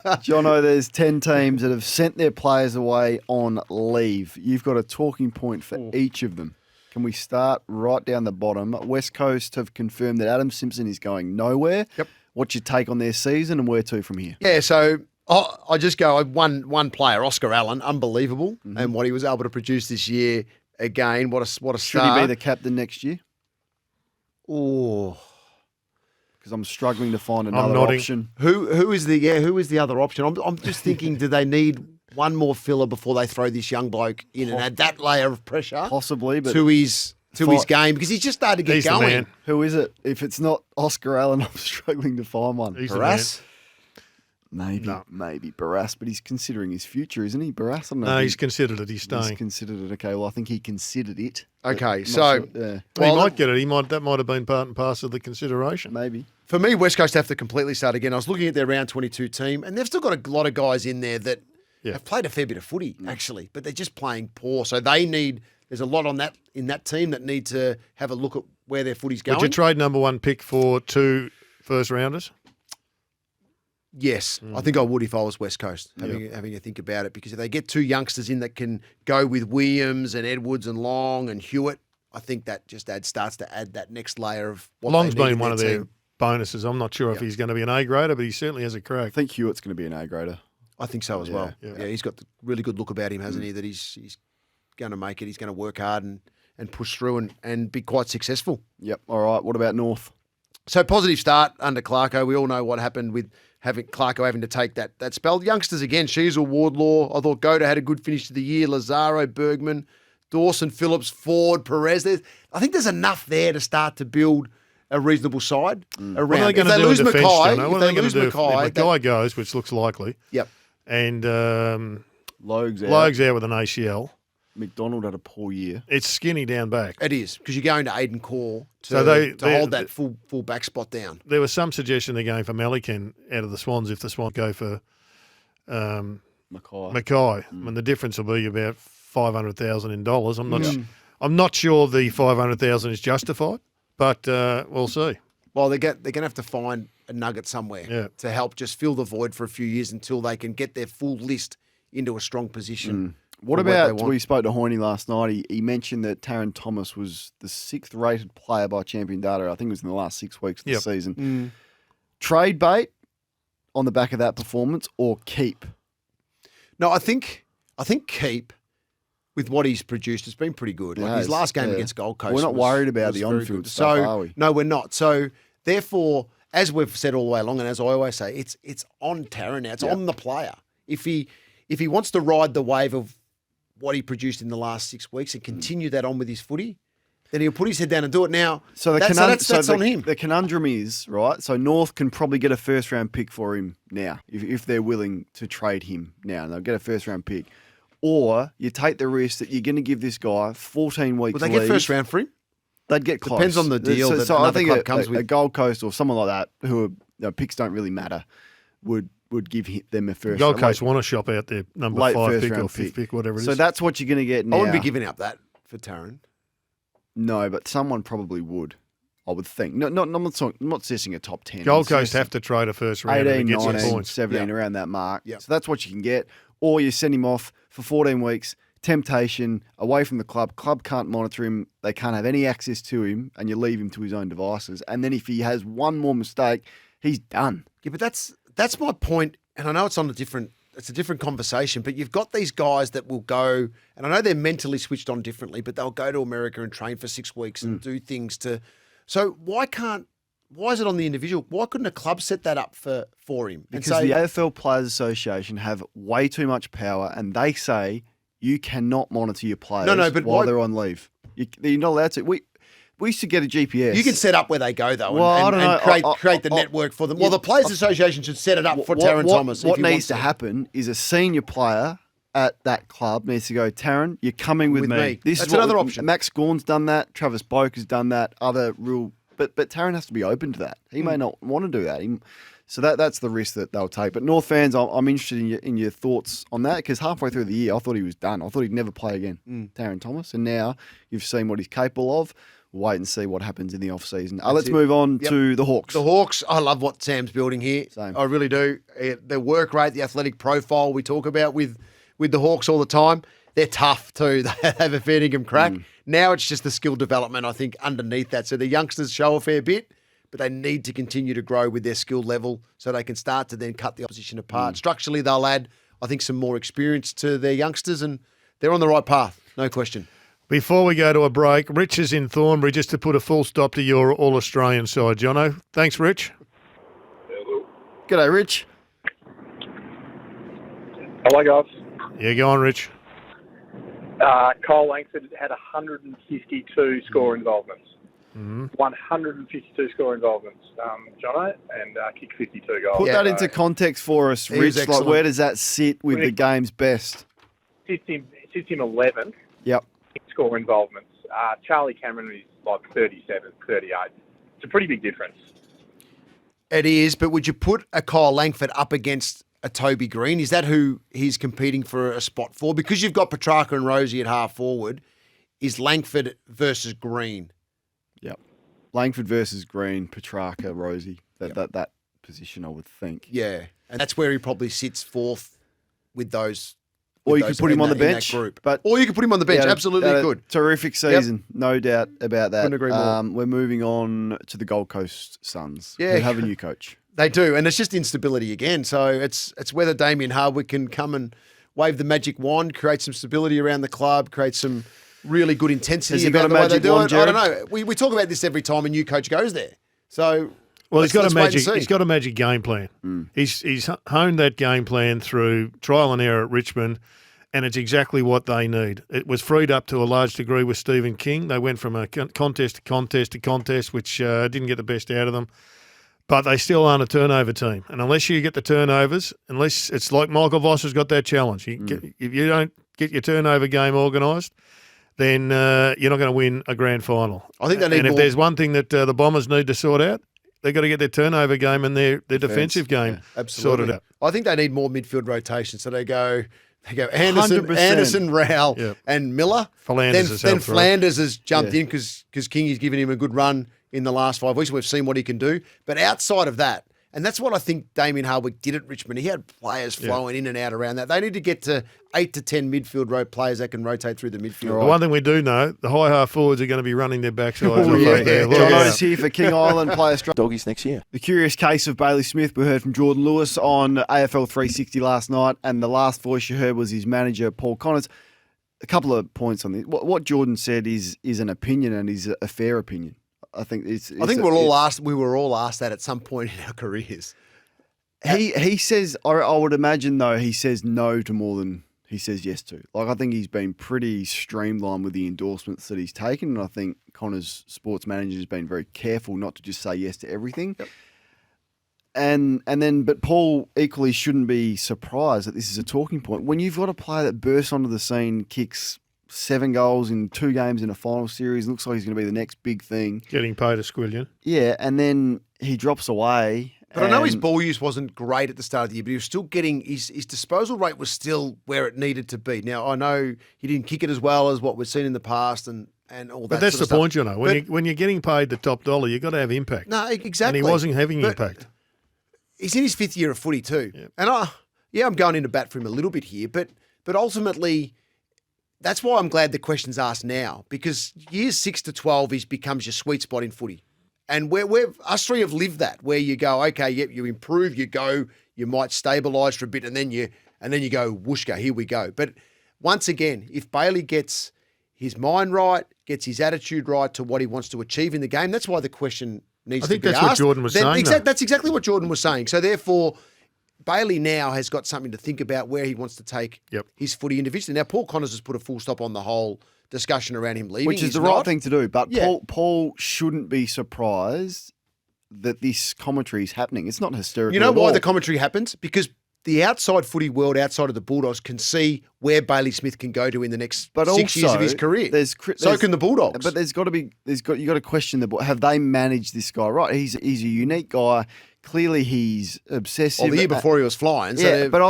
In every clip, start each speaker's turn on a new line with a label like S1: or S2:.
S1: Jono, there's 10 teams that have sent their players away on leave. You've got a talking point for each of them. Can we start right down the bottom? West Coast have confirmed that Adam Simpson is going nowhere.
S2: Yep.
S1: What's your take on their season and where to from here?
S2: Yeah, so I just go one player, Oscar Allen, unbelievable, and what he was able to produce this year. Again, what a start.
S1: Should he be the captain next year?
S2: Oh,
S1: because I'm struggling to find another option.
S2: Who is the other option? I'm just thinking, do they need one more filler before they throw this young bloke in and add that layer of pressure?
S1: Possibly, but
S2: to his game, because he's just started to get going.
S3: Man.
S1: Who is it? If it's not Oscar Allen, I'm struggling to find one.
S3: He's
S2: Barras?
S1: Maybe Barras, but he's considering his future, isn't he? Barras? I don't know.
S3: No, he's considered it. He's staying.
S1: He's considered it. Okay, well, I think he considered it.
S2: Okay,
S1: so
S3: Well, he might get it. That might have been part and parcel of the consideration.
S1: Maybe.
S2: For me, West Coast have to completely start again. I was looking at their round 22 team, and they've still got a lot of guys in there that have played a fair bit of footy, actually, but they're just playing poor. So there's a lot in that team that need to have a look at where their footy's going.
S3: Would you trade number one pick for 2 first rounders?
S2: Yes, I think I would if I was West Coast, having a think about it, because if they get 2 youngsters in that can go with Williams and Edwards and Long and Hewitt, I think that just starts to add that next layer of what
S3: Long's
S2: they need
S3: been
S2: in
S3: one of
S2: their
S3: their
S2: team.
S3: bonuses. I'm not sure if he's going to be an A grader, but he certainly has a
S1: I
S3: crack.
S1: think Hewitt's going to be an A grader.
S2: I think so as well.
S1: Yeah.
S2: Yeah, he's got the really good look about him, hasn't he? That he's going to make it. He's going to work hard and push through and be quite successful.
S1: Yep. All right. What about North?
S2: So positive start under Clarko. We all know what happened with having Clarko having to take that spell. Youngsters again, Sheasel, Wardlaw. I thought Goda had a good finish to the year. Lazaro, Bergman, Dawson, Phillips, Ford, Perez. I think there's enough there to start to build a reasonable side around.
S3: What are they going to do in defence, Jono? What are they going to do if Mackay goes, which looks likely?
S2: Yep.
S3: And
S1: Logue's
S3: out with an ACL.
S1: McDonald had a poor year.
S3: It's skinny down back.
S2: It is, because you're going to Aiden Core to hold that full back spot down.
S3: There was some suggestion they're going for Malikan out of the Swans if the Swans go for Mackay. I mean, the difference will be about $500,000 in dollars. I'm not sure the $500,000 is justified, but we'll see.
S2: Well, they're going to have to find a nugget somewhere to help just fill the void for a few years until they can get their full list into a strong position.
S1: What about, we spoke to Hoyne last night, he mentioned that Taron Thomas was the 6th rated player by Champion Data. I think it was in the last 6 weeks of the season. Trade bait on the back of that performance or keep?
S2: No, I think keep with what he's produced. It's been pretty good. Like his last game against Gold Coast.
S1: We're not worried about the on-field stuff, are we?
S2: No, we're not. So therefore, as we've said all the way along, and as I always say, it's on Taron now. It's on the player. If he wants to ride the wave of what he produced in the last 6 weeks and continue that on with his footy, then he'll put his head down and do it now.
S1: So
S2: that's on him.
S1: The conundrum is, right, so North can probably get a first-round pick for him now, if they're willing to trade him now. They'll get a first-round pick. Or you take the risk that you're going to give this guy 14 weeks
S2: Would they get first round for him?
S1: They'd get close.
S2: Depends on the deal that another club comes with.
S1: A Gold Coast or someone like that, who picks don't really matter, would give them a first.
S3: Gold Coast want to shop out their number 5 pick or 5th pick, whatever it is.
S1: So that's what you're going to get now.
S2: I wouldn't be giving up that for Taron.
S1: No, but someone probably would. I would think. No, I'm not suggesting a top 10.
S3: Gold Coast have to trade a first round
S1: 18,
S3: to get
S1: 19,
S3: some points.
S1: 17, around that mark. Yep. So that's what you can get. Or you send him off for 14 weeks, temptation, away from the club. Club can't monitor him. They can't have any access to him, and you leave him to his own devices. And then if he has one more mistake, he's done.
S2: Yeah, but that's my point, and I know it's a different conversation, but you've got these guys that will go, and I know they're mentally switched on differently, but they'll go to America and train for 6 weeks and do things to. So why is it on the individual? Why couldn't a club set that up for him?
S1: Because the AFL Players Association have way too much power, and they say you cannot monitor your players while they're on leave. You're not allowed to. We used to get a GPS.
S2: You can set up where they go, though,
S1: and
S2: create the network for them. Well, the Players Association should set it up for Taron Thomas.
S1: What needs to happen is a senior player at that club needs to go, Taron, you're coming with me.
S2: That's another option.
S1: Max Gawn's done that. Travis Boak has done that. But Taron has to be open to that. He may not want to do that. So that's the risk that they'll take. But North fans, I'm interested in your thoughts on that, because halfway through the year, I thought he was done. I thought he'd never play again, Taron Thomas. And now you've seen what he's capable of. we'll wait and see what happens in the off-season. Let's move on to the Hawks.
S2: The Hawks, I love what Sam's building here.
S1: Same.
S2: I really do. The work rate, the athletic profile we talk about with the Hawks all the time. They're tough too. They have a fair dinkum crack. Now it's just the skill development, I think, underneath that. So the youngsters show a fair bit, but they need to continue to grow with their skill level so they can start to then cut the opposition apart. Structurally, they'll add, I think, some more experience to their youngsters, and they're on the right path, no question.
S3: Before we go to a break, Rich is in Thornbury just to put a full stop to your All-Australian side, Jono. Thanks, Rich.
S1: G'day, Rich.
S4: Hello, guys.
S3: Yeah, go on, Rich.
S4: Kyle Langford had 152 score involvements. 152 score involvements, Jono, and kicked 52 goals.
S1: Put that into context for us,
S2: He was
S1: Rich. Like,
S2: excellent.
S1: where does that sit with the game's best?
S4: Sits him 11th
S1: Yep.
S4: in score involvements. Charlie Cameron is like 37, 38. It's a pretty big difference.
S2: It is, but would you put a Kyle Langford up against a Toby Green? Is that who he's competing for a spot for? Because you've got Petrarca and Rosie at half forward, is Langford versus Green?
S1: Yep. Langford versus Green, Petrarca, Rosie. That position, I would think.
S2: Yeah, and that's where he probably sits fourth with those.
S1: Or
S2: with
S1: you could
S2: those
S1: put him
S2: in
S1: on the
S2: that- in that
S1: bench.
S2: group.
S1: But
S2: Or you could put him on the bench. Absolutely good.
S1: Terrific season, no doubt about that.
S2: Couldn't agree more.
S1: We're moving on to the Gold Coast Suns.
S2: Yeah.
S1: Who have a new coach.
S2: They do, and it's just instability again. So it's whether Damien Hardwick can come and wave the magic wand, create some stability around the club, create some really good intensity.
S1: Has he
S2: about
S1: got a
S2: the way they
S1: magic
S2: do
S1: wand,
S2: it. I
S1: Gerard?
S2: don't know. We talk about this every time a new coach goes there. So
S3: Well,
S2: let's
S3: he's got a
S2: wait and
S3: magic.
S2: see.
S3: He's got a magic game plan. He's honed that game plan through trial and error at Richmond, and it's exactly what they need. It was freed up to a large degree with Stephen King. They went from a contest to contest to contest, which didn't get the best out of them. But they still aren't a turnover team, and unless you get the turnovers, unless it's like Michael Voss has got that challenge, if you don't get your turnover game organised, then you're not going to win a grand final.
S2: I think they need
S3: and if
S2: more-
S3: there's one thing that the Bombers need to sort out, they've got to get their turnover game and their defensive game
S2: Absolutely.
S3: sorted out.
S2: I think they need more midfield rotation. So they go Anderson,
S1: 100%.
S2: Rowell,
S3: Yep.
S2: and Miller.
S3: Flanders has
S2: then
S3: helped, right?
S2: Flanders has jumped in because King has given him a good run in the last 5 weeks. We've seen what he can do. But outside of that, and that's what I think Damien Hardwick did at Richmond. He had players flowing in and out around that. They need to get to 8 to 10 midfield players that can rotate through the midfield.
S3: The one thing we do know, the high half forwards are going to be running their backsides off
S2: yeah.
S3: up there. Look
S1: John
S3: out.
S1: O's here for King Island Player Strike.
S5: Doggies next year.
S1: The curious case of Bailey Smith. We heard from Jordan Lewis on AFL 360 last night, and the last voice you heard was his manager, Paul Connors. A couple of points on this. What Jordan said is an opinion and is a fair opinion. I think
S2: I think we were all asked that at some point in our careers.
S1: He says, I would imagine, though, he says no to more than he says yes to. Like, I think he's been pretty streamlined with the endorsements that he's taken, and I think Connor's sports manager has been very careful not to just say yes to everything.
S2: Yep.
S1: But Paul equally shouldn't be surprised that this is a talking point. When you've got a player that bursts onto the scene, kicks 7 goals in 2 games in a final series, looks like he's going to be the next big thing.
S3: Getting paid a squillion.
S1: Yeah, and then he drops away.
S2: But I know his ball use wasn't great at the start of the year, but he was still getting his disposal rate was still where it needed to be. Now I know he didn't kick it as well as what we've seen in the past and all that.
S3: But that's
S2: sort
S3: the
S2: of
S3: point,
S2: stuff.
S3: you know. When you're getting paid the top dollar, you've got to have impact.
S2: No, exactly.
S3: And he wasn't having
S2: But
S3: impact.
S2: He's in his 5th year of footy too,
S3: Yep.
S2: and I'm going into bat for him a little bit here, but ultimately. That's why I'm glad the question's asked now, because years 6 to 12 becomes your sweet spot in footy. And us three have lived that, where you go, okay, yep, you improve, you might stabilise for a bit, and then you go, whooshka, here we go. But once again, if Bailey gets his mind right, gets his attitude right to what he wants to achieve in the game, that's why the question needs to be asked.
S3: I think that's what Jordan was saying, though.
S2: That's exactly what Jordan was saying. So therefore, Bailey now has got something to think about where he wants to take his footy individually. Now, Paul Connors has put a full stop on the whole discussion around him leaving.
S1: Which is
S2: He's
S1: the
S2: not.
S1: right thing to do. But
S2: Yeah.
S1: Paul shouldn't be surprised that this commentary is happening. It's not hysterical.
S2: You know
S1: at
S2: why
S1: all.
S2: the commentary happens? Because the outside footy world, outside of the Bulldogs, can see where Bailey Smith can go to in the next
S1: But
S2: 6 years of his career. So can the Bulldogs.
S1: But you got to question have they managed this guy right? He's a unique guy. Clearly, he's obsessive.
S2: Well, the year before he was flying. So
S1: yeah, but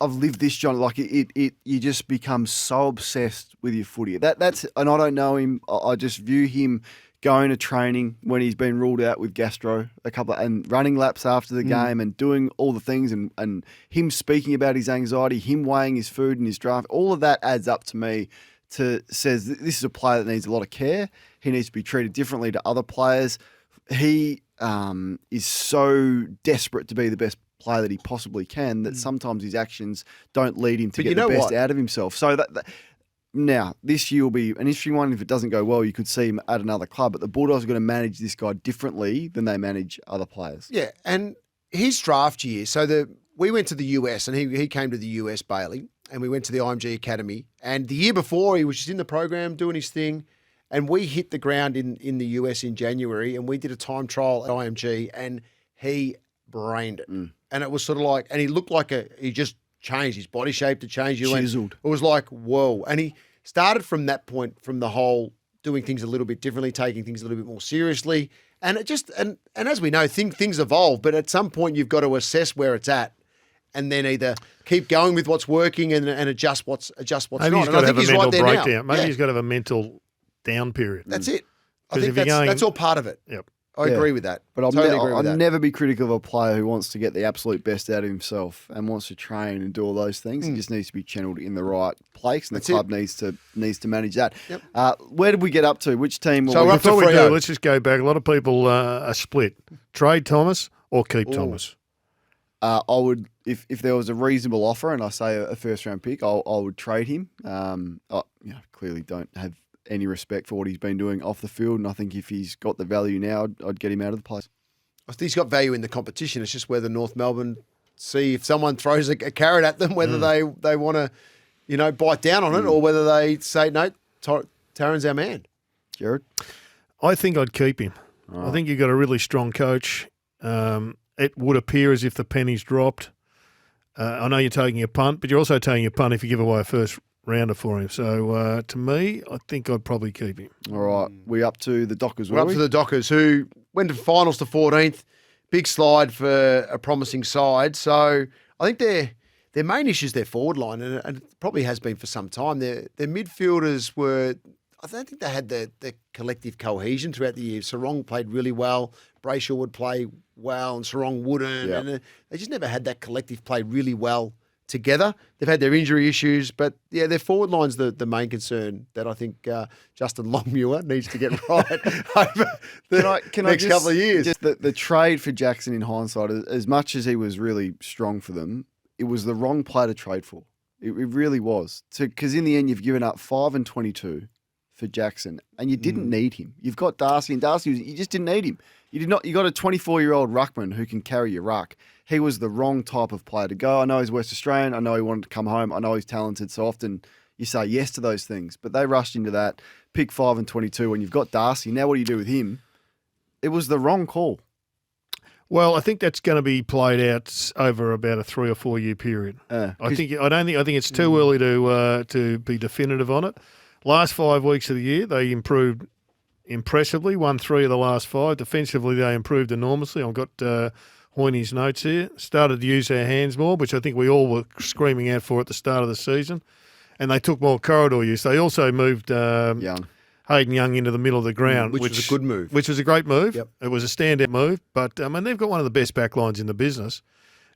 S1: I've lived this, John. Like you just become so obsessed with your footy. That's and I don't know him. I just view him going to training when he's been ruled out with gastro and running laps after the game and doing all the things and him speaking about his anxiety, him weighing his food and his draft. All of that adds up to me. Says this is a player that needs a lot of care. He needs to be treated differently to other players. He is so desperate to be the best player that he possibly can that sometimes his actions don't lead him to get the best out of himself. So now, this year will be an interesting one. If it doesn't go well, you could see him at another club. But the Bulldogs are going to manage this guy differently than they manage other players.
S2: Yeah, and his draft year, we went to the US and he came to the US, Bailey, and we went to the IMG Academy. And the year before, he was just in the program doing his thing. And we hit the ground in the US in January and we did a time trial at IMG and he brained it. And it was sort of like, and he looked like he just changed. His body shape to change.
S1: Chiseled.
S2: It was like, whoa. And he started from that point, from the whole doing things a little bit differently, taking things a little bit more seriously. And it just, and as we know, things evolve, but at some point you've got to assess where it's at and then either keep going with what's working and adjust what's
S3: Maybe
S2: not.
S3: Maybe he's got to have a mental breakdown. Maybe
S2: Yeah.
S3: he's got to have a mental down period.
S2: That's it. I
S3: 'Cause
S2: think
S3: if you're
S2: that's all part of it.
S3: Yep.
S2: I agree with that.
S1: But
S2: I'll
S1: I'll never be critical of a player who wants to get the absolute best out of himself and wants to train and do all those things. He just needs to be channeled in the right place, and the club needs to manage that.
S2: Yep.
S1: Where did we get up to? Which team?
S2: So
S3: Before we do, let's just go back. A lot of people are split. Trade Thomas or keep Thomas?
S1: I would, if there was a reasonable offer, and I say a first round pick, I would trade him. I clearly don't have any respect for what he's been doing off the field, and I think if he's got the value now, I'd get him out of the place.
S2: I think he's got value in the competition. It's just whether North Melbourne see if someone throws a carrot at them, whether they want to, bite down on it, or whether they say no, Taran's our man.
S1: Gerard,
S3: I think I'd keep him. I think you've got a really strong coach. It would appear as if the penny's dropped. I know you're taking a punt, but you're also taking a punt if you give away a first rounder for him. So to me, I think I'd probably keep him.
S1: all right, we up to the Dockers.
S2: We're up to the Dockers, who went to finals to 14th. Big slide for a promising side. So I think their main issue is their forward line, and it probably has been for some time. Their midfielders were, I don't think they had the collective cohesion throughout the year. Sarong played really well. Brayshaw would play well, and Sarong wouldn't.
S1: Yep.
S2: And they just never had that collective play really well together. They've had their injury issues, but yeah, their forward line's the main concern that I think Justin Longmuir needs to get right over the next couple of years.
S1: Just the trade for Jackson, in hindsight, as much as he was really strong for them, it was the wrong player to trade for. It really was. Because in the end, you've given up 5 and 22 for Jackson, and you didn't need him. You've got Darcy, and you just didn't need him. You did not. You got a 24-year-old ruckman who can carry your ruck. He was the wrong type of player to go. I know he's West Australian. I know he wanted to come home. I know he's talented. So often you say yes to those things, but they rushed into that. Pick 5 and 22 when you've got Darcy. Now what do you do with him? It was the wrong call.
S3: Well, I think that's going to be played out over about a 3 or 4 year period. I think it's too early to be definitive on it. Last 5 weeks of the year, they improved impressively. Won 3 of the last 5. Defensively, they improved enormously. I've got Hoyney's notes here. Started to use their hands more, which I think we all were screaming out for at the start of the season. And they took more corridor use. They also moved Hayden Young into the middle of the ground,
S2: which was a good move.
S3: Which was a great move.
S2: Yep.
S3: It was a standout move. But, they've got one of the best backlines in the business.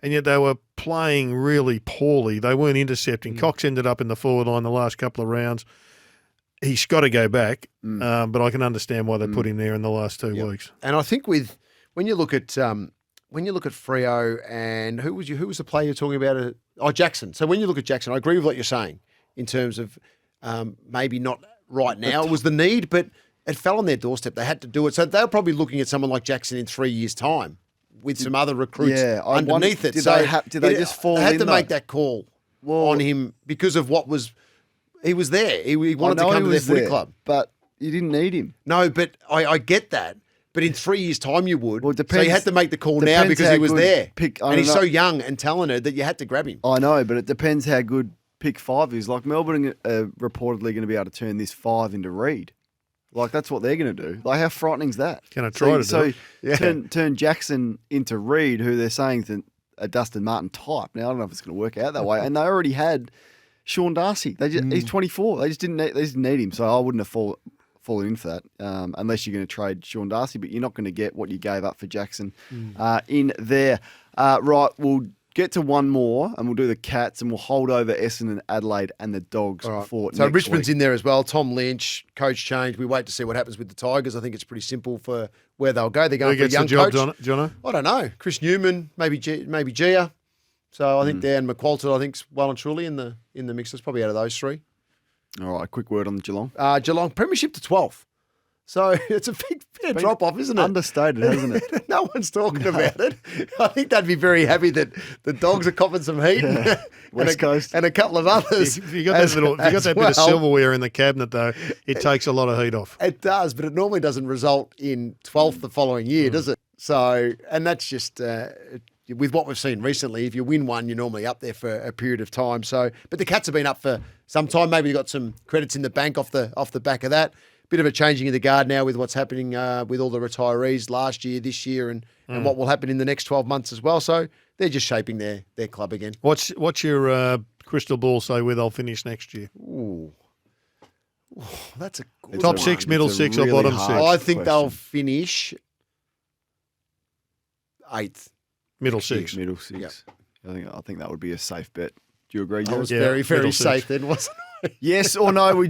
S3: And yet they were playing really poorly. They weren't intercepting. Cox ended up in the forward line the last couple of rounds. He's got to go back, but I can understand why they put him there in the last 2 weeks.
S2: And I think when you look at Freo and who was the player you're talking about? Jackson. So when you look at Jackson, I agree with what you're saying in terms of maybe not right now. It was the need, but it fell on their doorstep. They had to do it. So they're probably looking at someone like Jackson in 3 years' time with some other recruits underneath it.
S1: Did they just fall in?
S2: They had to make that call on him because of what was. He was there. He wanted to come to their footy club.
S1: But you didn't need him.
S2: No, but I get that. But in 3 years' time, you would.
S1: Well, it
S2: So
S1: depends-
S2: you had to make the call now
S1: depends
S2: because
S1: how
S2: he was
S1: good
S2: there.
S1: pick- I
S2: and he's
S1: don't
S2: so
S1: know.
S2: young and talented that you had to grab him.
S1: I know, but it depends how good pick 5 is. Like Melbourne are reportedly going to be able to turn this 5 into Reed. Like that's what they're going to do. Like how frightening is that?
S3: Gonna try to do
S1: so
S3: it.
S2: Yeah.
S1: turn Jackson into Reed, who they're saying is a Dustin Martin type. Now I don't know if it's going to work out that way. And they already had Sean Darcy. He's 24. They just didn't need him. So I wouldn't have fallen in for that unless you're going to trade Sean Darcy. But you're not going to get what you gave up for Jackson in there. Right, we'll get to one more and we'll do the Cats and we'll hold over Essendon and Adelaide and the Dogs
S2: All right.
S1: for
S2: So
S1: next
S2: Richmond's
S1: week.
S2: in there as well. Tom Lynch, coach change. We wait to see what happens with the Tigers. I think it's pretty simple for where they'll go. They're
S3: Who
S2: going for a
S3: gets the
S2: young
S3: job,
S2: coach.
S3: Jono?
S2: I don't know. Chris Newman, maybe Gia. So I think Dan McQualter, I think's well and truly in the mix. It's probably out of those three.
S1: All right, quick word on Geelong.
S2: Geelong Premiership to 12th. So it's a big fair drop off, isn't it?
S1: Understated, hasn't it?
S2: No one's talking about it. I think they'd be very happy that the Dogs are copping some heat
S1: West Coast.
S2: and a couple of others.
S3: If you got that bit of silverware in the cabinet, though, it takes a lot of heat off.
S2: It does, but it normally doesn't result in 12th the following year, does it? So, and that's just with what we've seen recently. If you win one, you're normally up there for a period of time. So, but the Cats have been up for some time. Maybe you got some credits in the bank off the back of that. Bit of a changing of the guard now with what's happening with all the retirees last year, this year, and what will happen in the next 12 months as well. So they're just shaping their club again.
S3: What's your crystal ball say where they'll finish next year?
S2: Ooh, that's a good
S3: Top
S2: one.
S3: six, middle
S1: It's a
S3: six,
S1: really
S3: or bottom
S1: hard
S3: six?
S2: I think they'll
S1: question.
S2: finish 8th.
S3: Middle six.
S1: Middle six. I think that would be a safe bet. Do you agree,
S2: I
S1: Gerard?
S2: was
S3: Yeah,
S2: very, very
S3: middle six.
S2: safe then, wasn't I?
S1: Yes or no? We